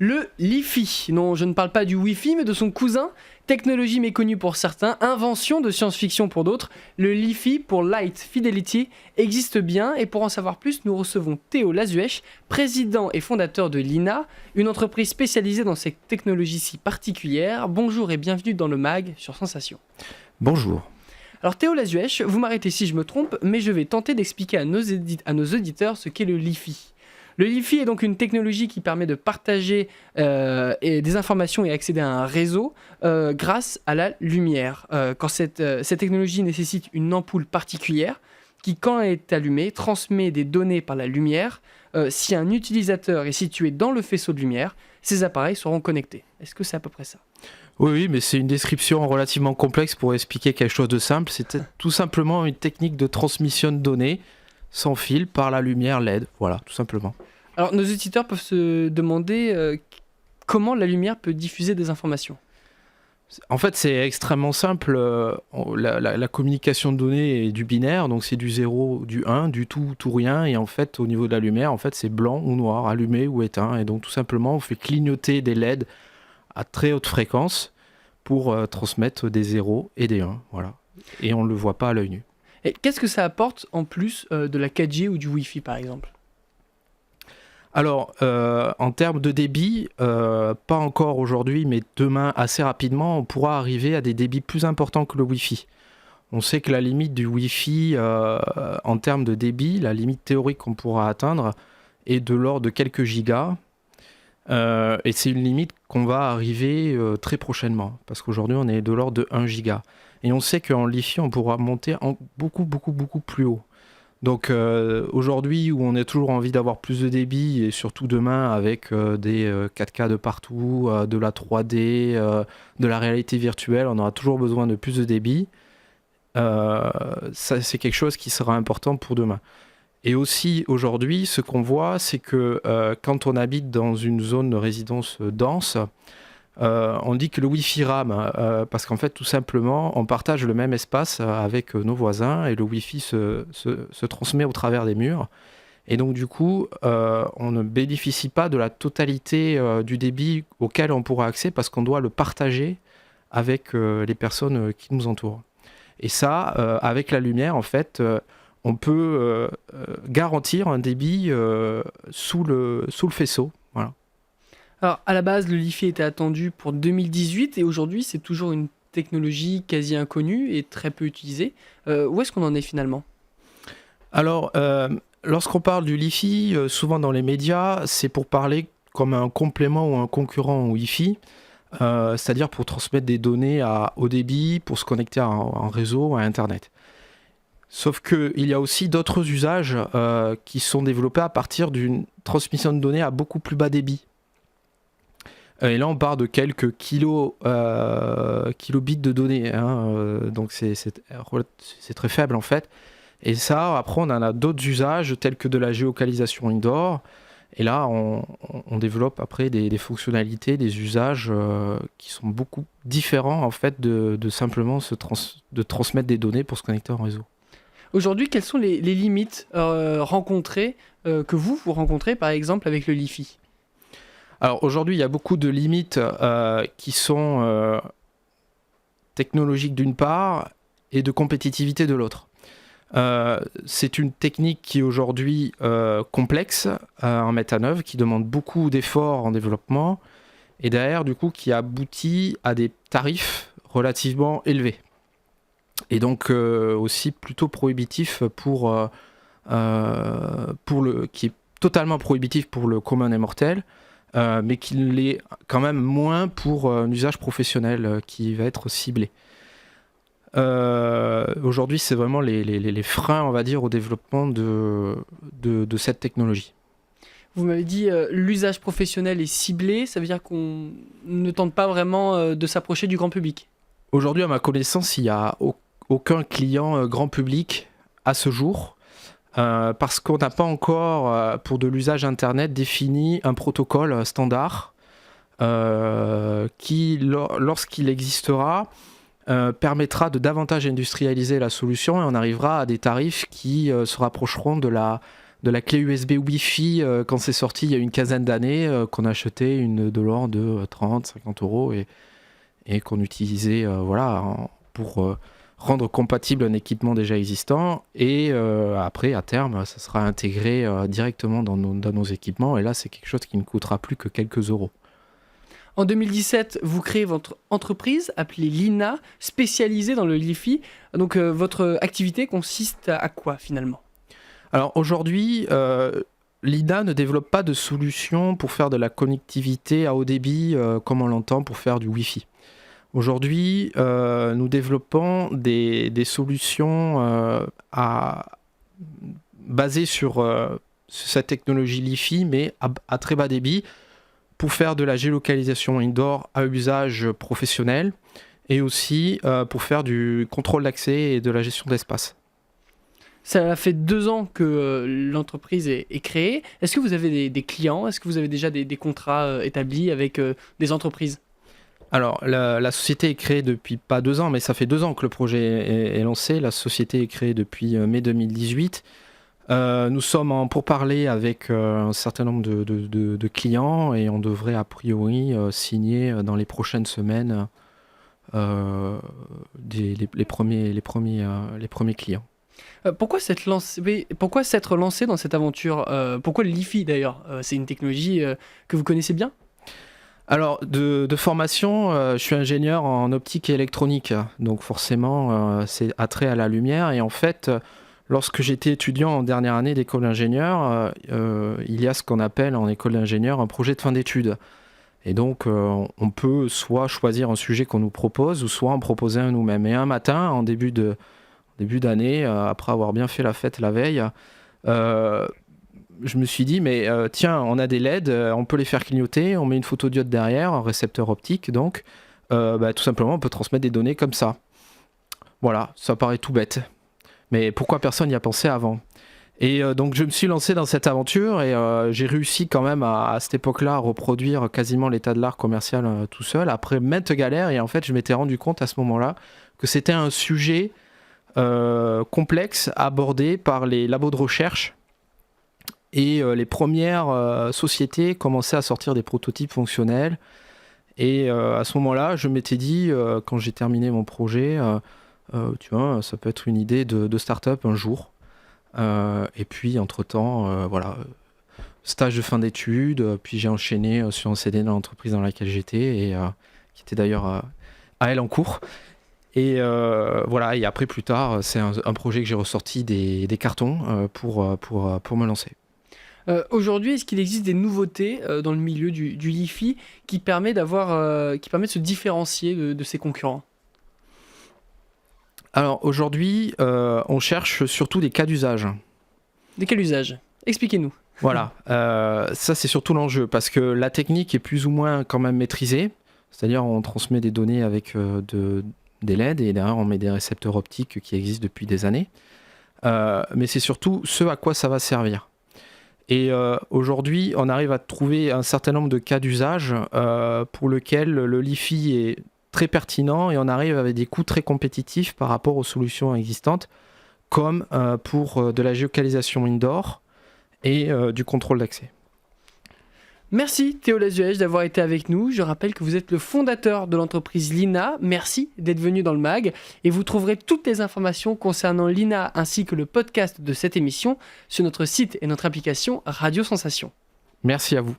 Le Li-Fi. Non, je ne parle pas du Wi-Fi, mais de son cousin. Technologie méconnue pour certains, invention de science-fiction pour d'autres. Le Li-Fi, pour Light Fidelity, existe bien. Et pour en savoir plus, nous recevons Théo Lazuèche, président et fondateur de l'INA, une entreprise spécialisée dans ces technologies si particulières. Bonjour et bienvenue dans le MAG sur Sensation. Bonjour. Alors Théo Lazuèche, vous m'arrêtez si je me trompe, mais je vais tenter d'expliquer à nos auditeurs ce qu'est le Li-Fi. Le Li-Fi est donc une technologie qui permet de partager des informations et accéder à un réseau grâce à la lumière. Quand cette technologie nécessite une ampoule particulière qui, quand elle est allumée, transmet des données par la lumière. Si un utilisateur est situé dans le faisceau de lumière, ces appareils seront connectés. Est-ce que c'est à peu près ça ? Oui, mais c'est une description relativement complexe pour expliquer quelque chose de simple. C'est tout simplement une technique de transmission de données sans fil par la lumière LED. Voilà, tout simplement. Alors, nos auditeurs peuvent se demander comment la lumière peut diffuser des informations. En fait, c'est extrêmement simple. La communication de données est du binaire, donc c'est du 0, du 1, du tout rien. Et en fait, au niveau de la lumière, en fait, c'est blanc ou noir, allumé ou éteint. Et donc, tout simplement, on fait clignoter des LED à très haute fréquence pour transmettre des 0 et des 1. Voilà. Et on ne le voit pas à l'œil nu. Et qu'est-ce que ça apporte en plus de la 4G ou du Wi-Fi, par exemple ? Alors, en termes de débit, pas encore aujourd'hui, mais demain, assez rapidement, on pourra arriver à des débits plus importants que le Wi-Fi. On sait que la limite du Wi-Fi, en termes de débit, la limite théorique qu'on pourra atteindre est de l'ordre de quelques gigas. Et c'est une limite qu'on va arriver très prochainement, parce qu'aujourd'hui, on est de l'ordre de 1 giga. Et on sait qu'en Li-Fi, on pourra monter beaucoup plus haut. Donc aujourd'hui où on a toujours envie d'avoir plus de débit et surtout demain avec des 4K de partout, de la 3D, de la réalité virtuelle, on aura toujours besoin de plus de débit. Ça, c'est quelque chose qui sera important pour demain. Et aussi aujourd'hui, ce qu'on voit, c'est que quand on habite dans une zone de résidence dense, on dit que le Wi-Fi rame, parce qu'en fait, tout simplement, on partage le même espace avec nos voisins et le Wi-Fi se transmet au travers des murs. Et donc, du coup, on ne bénéficie pas de la totalité du débit auquel on pourra accéder parce qu'on doit le partager avec les personnes qui nous entourent. Et ça, avec la lumière, en fait, on peut garantir un débit sous le faisceau. Voilà. Alors, à la base, le Li-Fi était attendu pour 2018 et aujourd'hui, c'est toujours une technologie quasi inconnue et très peu utilisée. Où est-ce qu'on en est finalement ? Alors, lorsqu'on parle du Li-Fi, souvent dans les médias, c'est pour parler comme un complément ou un concurrent au Wi-Fi, c'est-à-dire pour transmettre des données à haut débit, pour se connecter en réseau, à Internet. Sauf qu'il y a aussi d'autres usages qui sont développés à partir d'une transmission de données à beaucoup plus bas débit. Et là, on parle de quelques kilobits de données, hein, donc c'est très faible en fait. Et ça, après, on en a d'autres usages tels que de la géolocalisation indoor. Et là, on développe après des fonctionnalités, des usages qui sont beaucoup différents en fait de simplement de transmettre des données pour se connecter en réseau. Aujourd'hui, quelles sont les limites rencontrées, que vous rencontrez par exemple avec le Li-Fi ? Alors aujourd'hui, il y a beaucoup de limites qui sont technologiques d'une part et de compétitivité de l'autre. C'est une technique qui est aujourd'hui complexe à mettre en œuvre, qui demande beaucoup d'efforts en développement et derrière, du coup, qui aboutit à des tarifs relativement élevés. Et donc aussi plutôt prohibitif qui est totalement prohibitif pour le commun des mortels. Mais qu'il l'est quand même moins pour un usage professionnel qui va être ciblé. Aujourd'hui, c'est vraiment les freins, on va dire, au développement de cette technologie. Vous m'avez dit l'usage professionnel est ciblé, ça veut dire qu'on ne tente pas vraiment de s'approcher du grand public ? Aujourd'hui, à ma connaissance, il n'y a aucun client grand public à ce jour. Parce qu'on n'a pas encore, pour de l'usage Internet, défini un protocole standard qui, lorsqu'il existera, permettra de davantage industrialiser la solution et on arrivera à des tarifs qui se rapprocheront de la de la clé USB Wi-Fi quand c'est sorti il y a une quinzaine d'années, qu'on achetait une de l'ordre de 30, 50 euros et qu'on utilisait pour rendre compatible un équipement déjà existant. Et après, à terme, ça sera intégré directement dans nos équipements. Et là, c'est quelque chose qui ne coûtera plus que quelques euros. En 2017, vous créez votre entreprise appelée Lina, spécialisée dans le Li-Fi. Donc votre activité consiste à quoi finalement ? Alors aujourd'hui, Lina ne développe pas de solution pour faire de la connectivité à haut débit comme on l'entend pour faire du Wi-Fi. Aujourd'hui, nous développons des solutions basées sur cette technologie Li-Fi, mais à très bas débit, pour faire de la géolocalisation indoor à usage professionnel et aussi pour faire du contrôle d'accès et de la gestion d'espace. Ça fait 2 ans que l'entreprise est créée. Est-ce que vous avez des clients ? Est-ce que vous avez déjà des contrats établis avec des entreprises ? Alors, la société est créée depuis pas 2 ans, mais ça fait 2 ans que le projet est lancé. La société est créée depuis mai 2018. Nous sommes en pourparlers avec un certain nombre de clients et on devrait a priori signer dans les prochaines semaines les premiers clients. Pourquoi s'être lancé dans cette aventure ? Pourquoi le Li-Fi d'ailleurs ? C'est une technologie que vous connaissez bien ? Alors, de formation, je suis ingénieur en optique et électronique, donc forcément, c'est attrait à la lumière. Et en fait, lorsque j'étais étudiant en dernière année d'école d'ingénieur, il y a ce qu'on appelle en école d'ingénieur un projet de fin d'études. Et donc, on peut soit choisir un sujet qu'on nous propose, ou soit en proposer un nous-mêmes. Et un matin, en début d'année, après avoir bien fait la fête la veille, je me suis dit, mais tiens, on a des LED, on peut les faire clignoter, on met une photodiode derrière, un récepteur optique, donc tout simplement, on peut transmettre des données comme ça. Voilà, ça paraît tout bête. Mais pourquoi personne n'y a pensé avant ? Et donc, je me suis lancé dans cette aventure et j'ai réussi quand même à cette époque-là à reproduire quasiment l'état de l'art commercial tout seul, après maintes galères. Et en fait, je m'étais rendu compte à ce moment-là que c'était un sujet complexe abordé par les labos de recherche. Et les premières sociétés commençaient à sortir des prototypes fonctionnels. Et à ce moment-là, je m'étais dit, quand j'ai terminé mon projet, tu vois, ça peut être une idée de start-up un jour. Et puis, entre-temps, stage de fin d'études, puis j'ai enchaîné sur un CD dans l'entreprise dans laquelle j'étais, et qui était d'ailleurs à Elancourt. Et et après, plus tard, c'est un projet que j'ai ressorti des cartons pour me lancer. Aujourd'hui, est-ce qu'il existe des nouveautés dans le milieu du Li-Fi qui permet de se différencier de ses concurrents ? Alors aujourd'hui, on cherche surtout des cas d'usage. Des cas d'usage ? Expliquez-nous. Voilà, ça c'est surtout l'enjeu, parce que la technique est plus ou moins quand même maîtrisée, c'est-à-dire on transmet des données avec des LED et derrière on met des récepteurs optiques qui existent depuis des années, mais c'est surtout ce à quoi ça va servir. Et aujourd'hui, on arrive à trouver un certain nombre de cas d'usage pour lequel le Li-Fi est très pertinent et on arrive avec des coûts très compétitifs par rapport aux solutions existantes, comme pour de la géolocalisation indoor et du contrôle d'accès. Merci Théo Lazuège d'avoir été avec nous. Je rappelle que vous êtes le fondateur de l'entreprise Lina. Merci d'être venu dans le MAG. Et vous trouverez toutes les informations concernant Lina ainsi que le podcast de cette émission sur notre site et notre application Radio Sensation. Merci à vous.